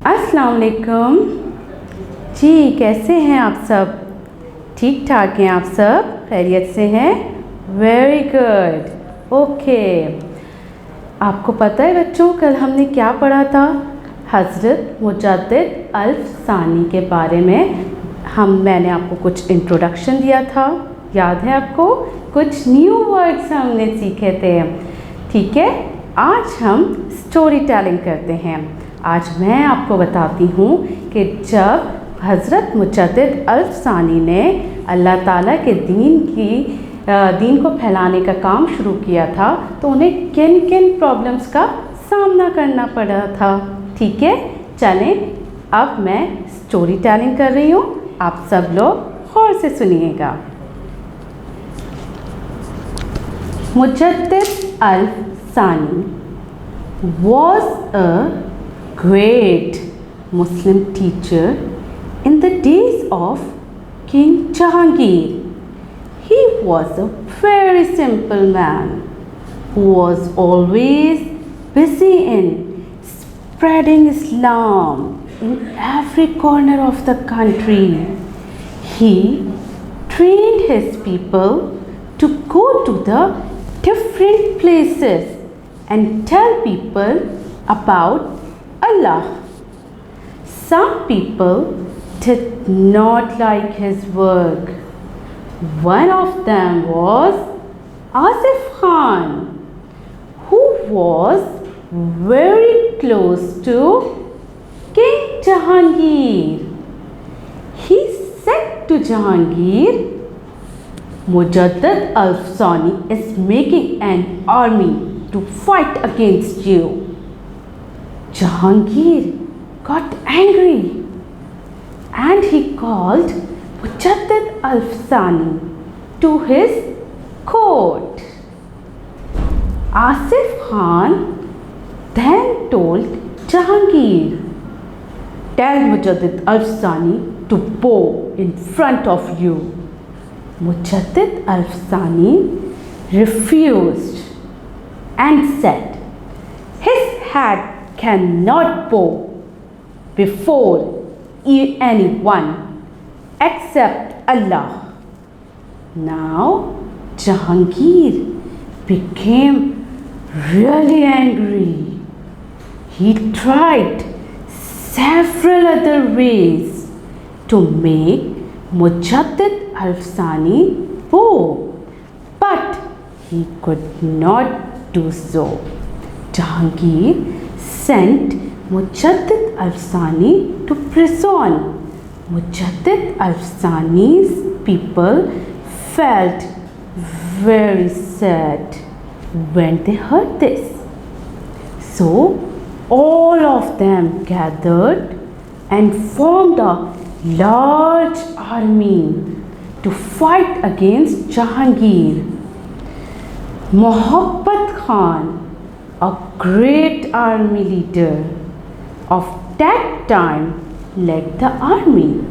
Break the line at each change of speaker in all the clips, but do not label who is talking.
अस्सलाम वालेकुम जी। कैसे हैं आप सब? ठीक ठाक हैं आप सब? खैरियत से हैं? Very good. ओके, आपको पता है बच्चों कल हमने क्या पढ़ा था? हज़रत मुजद्दिद अल्फ़सानी के बारे में मैंने आपको कुछ इंट्रोडक्शन दिया था, याद है आपको? कुछ न्यू वर्ड्स हमने सीखे थे, ठीक है। आज हम स्टोरी टेलिंग करते हैं। आज मैं आपको बताती हूँ कि जब हज़रत मुजद्दिद अल्फ़सानी ने अल्लाह ताला के दीन को फैलाने का काम शुरू किया था तो उन्हें किन किन प्रॉब्लम्स का सामना करना पड़ा था, ठीक है। चलें, अब मैं स्टोरी टेलिंग कर रही हूँ, आप सब लोग गौर से सुनिएगा। मुजद्दिद अल्फ़सानी was a great Muslim teacher in the days of King Jahangir. He was a very simple man who was always busy in spreading Islam in every corner of the country. He trained his people to go to the different places and tell people about Allah. Some people did not like his work. One of them was Asif Khan, who was very close to King Jahangir. He said to Jahangir, Mujaddid Alfsani is making an army to fight against you. Jahangir got angry and he called Mujaddid Alfsani to his court. Asif Khan then told Jahangir, tell Mujaddid Alfsani to bow in front of you. Mujaddid Alfsani refused and said his head cannot bow before anyone except Allah. Now Jahangir became really angry. He tried several other ways to make Mujaddid Alfsani bow, but he could not do so. Jahangir sent Mujaddid Alfsani to prison. Mujaddid Alfsani's people felt very sad when they heard this. So all of them gathered and formed a large army to fight against Jahangir. Muhabbat Khan, a great army leader of that time, led the army.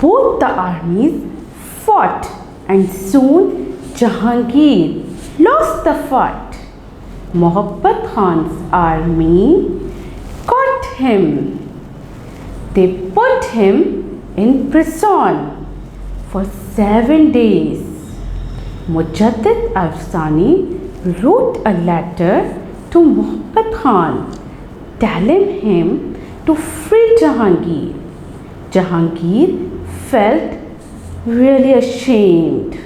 Both the armies fought and soon Jahangir lost the fight. Muhabbat Khan's army caught him. They put him in prison for 7 days. Mujaddid Alfsani wrote a letter to Muhabbat Khan telling him to free Jahangir. Jahangir felt really ashamed.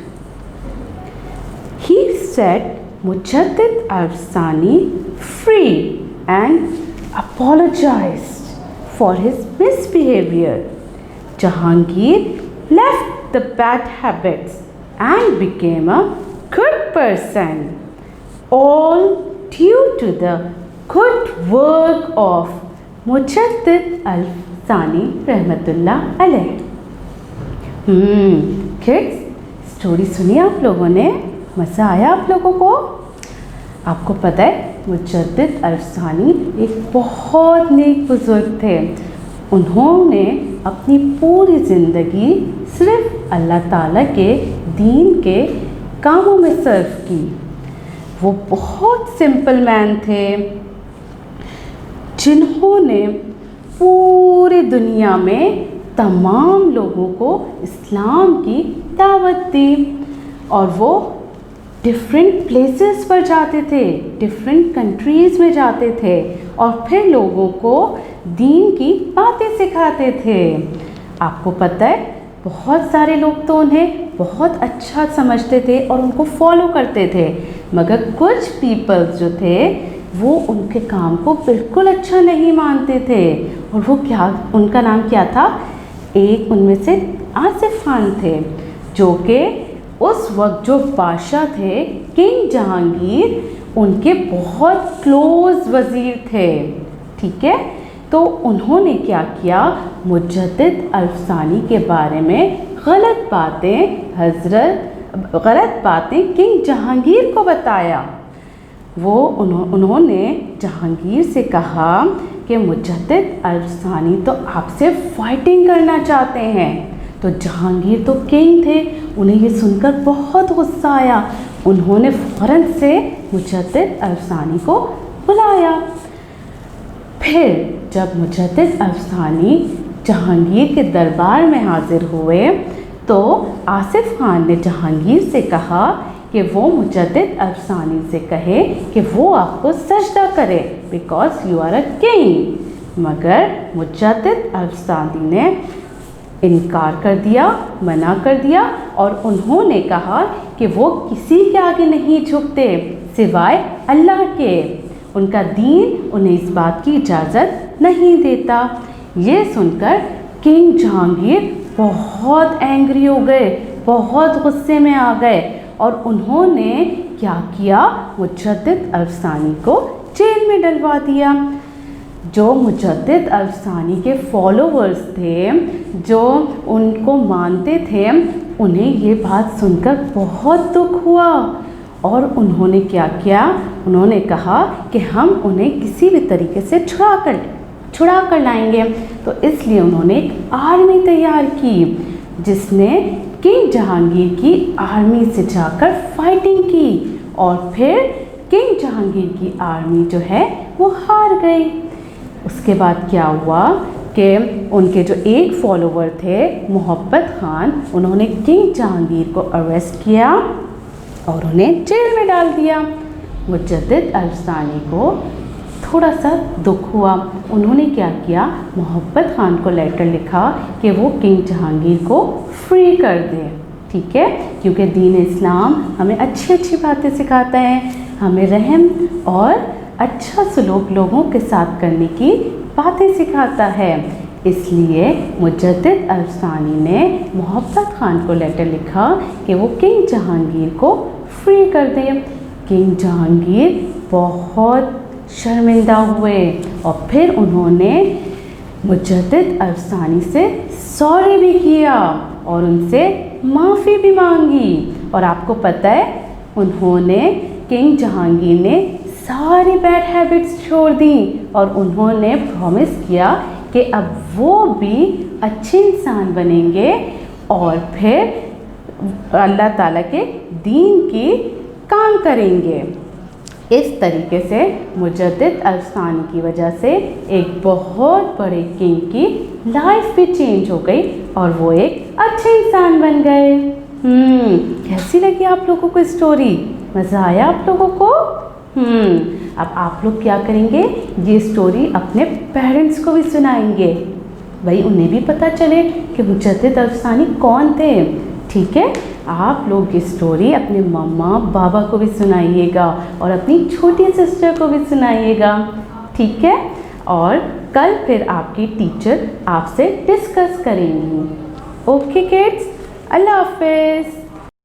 He set Mujaddid Alfsani free and apologized for his misbehavior. Jahangir left the bad habits and became a good person, all due to the good work of Mujaddid Alfsani रहमतुल्लाह अलैह। Kids, story सुनी आप लोगों ने? मज़ा आया आप लोगों को? आपको पता है मुजद्दिद अल्फ़सानी एक बहुत नेक बुज़ुर्ग थे। उन्होंने अपनी पूरी ज़िंदगी सिर्फ अल्लाह ताला के दीन के कामों में सर्व की। वो बहुत सिंपल मैन थे जिन्होंने पूरी दुनिया में तमाम लोगों को इस्लाम की दावत दी और वो डिफरेंट प्लेसेस पर जाते थे, डिफरेंट कंट्रीज़ में जाते थे और फिर लोगों को दीन की बातें सिखाते थे। आपको पता है बहुत सारे लोग तो उन्हें बहुत अच्छा समझते थे और उनको फॉलो करते थे, मगर कुछ पीपल्स जो थे वो उनके काम को बिल्कुल अच्छा नहीं मानते थे। और वो क्या, उनका नाम क्या था? एक उनमें से आसिफ खान थे, जो कि उस वक्त जो बादशाह थे किंग जहांगीर, उनके बहुत क्लोज वज़ीर थे। ठीक है, तो उन्होंने क्या किया, मुजद्दिद अल्फसानी के बारे में गलत बातें किंग जहांगीर को बताया। उन्होंने जहांगीर से कहा कि मुजद्दिद अल्फसानी तो आपसे फाइटिंग करना चाहते हैं। तो जहांगीर तो किंग थे, उन्हें ये सुनकर बहुत गुस्सा आया। उन्होंने फ़ौरन से मुजद्दिद अल्फसानी को बुलाया। फिर जब मुजद्दिद अल्फसानी जहांगीर के दरबार में हाजिर हुए तो आसिफ खान ने जहांगीर से कहा कि वो मुजद्दिद अल्फसानी से कहे कि वो आपको सजदा करे because you are a king. मगर मुजद्दिद अल्फसानी ने इनकार कर दिया, मना कर दिया और उन्होंने कहा कि वो किसी के आगे नहीं झुकते सिवाय अल्लाह के। उनका दीन उन्हें इस बात की इजाज़त नहीं देता। ये सुनकर किंग जहांगीर बहुत एंग्री हो गए, बहुत गुस्से में आ गए और उन्होंने क्या किया, मुजद्दिद अल्फसानी को जेल में डलवा दिया। जो मुजद्दिद अल्फसानी के फॉलोवर्स थे, जो उनको मानते थे, उन्हें ये बात सुनकर बहुत दुख हुआ और उन्होंने क्या किया, उन्होंने कहा कि हम उन्हें किसी भी तरीके से छुड़ा कर लाएंगे। तो इसलिए उन्होंने एक आर्मी तैयार की जिसने किंग जहांगीर की आर्मी से जाकर फाइटिंग की और फिर किंग जहांगीर की आर्मी जो है वो हार गई। उसके बाद क्या हुआ कि उनके जो एक फॉलोवर थे मोहब्बत खान, उन्होंने किंग जहांगीर को अरेस्ट किया और उन्हें जेल में डाल दिया। मुजद्दिद अल्फसानी को थोड़ा सा दुख हुआ। उन्होंने क्या किया, मोहब्बत खान को लेटर लिखा कि वो किंग जहांगीर को फ्री कर दे। ठीक है, क्योंकि दीन इस्लाम हमें अच्छी अच्छी बातें सिखाता है, हमें रहम और अच्छा सलूक लोगों के साथ करने की बातें सिखाता है। इसलिए मुजद्दिद अल्फसानी ने मोहब्बत खान को लेटर लिखा कि वो किंग जहांगीर को फ्री कर दे। किंग जहांगीर बहुत शर्मिंदा हुए और फिर उन्होंने मुजद्दिद अल्फसानी से सॉरी भी किया और उनसे माफ़ी भी मांगी। और आपको पता है, उन्होंने किंग जहांगीर ने सारी बैड हैबिट्स छोड़ दी और उन्होंने प्रॉमिस किया कि अब वो भी अच्छे इंसान बनेंगे और फिर अल्लाह ताला के दीन की काम करेंगे। इस तरीके से मुजद्दिद अल्फसानी की वजह से एक बहुत बड़े किंग की लाइफ भी चेंज हो गई और वो एक अच्छे इंसान बन गए। कैसी लगी आप लोगों को स्टोरी? मज़ा आया आप लोगों को? अब आप लोग क्या करेंगे, ये स्टोरी अपने पेरेंट्स को भी सुनाएंगे, भाई उन्हें भी पता चले कि मुजद्दिद अल्फसानी कौन थे। ठीक है, आप लोग ये स्टोरी अपने मम्मा बाबा को भी सुनाइएगा और अपनी छोटी सिस्टर को भी सुनाइएगा। ठीक है, और कल फिर आपकी टीचर आपसे डिस्कस करेंगी। ओके किड्स, अल्लाह हाफिज़।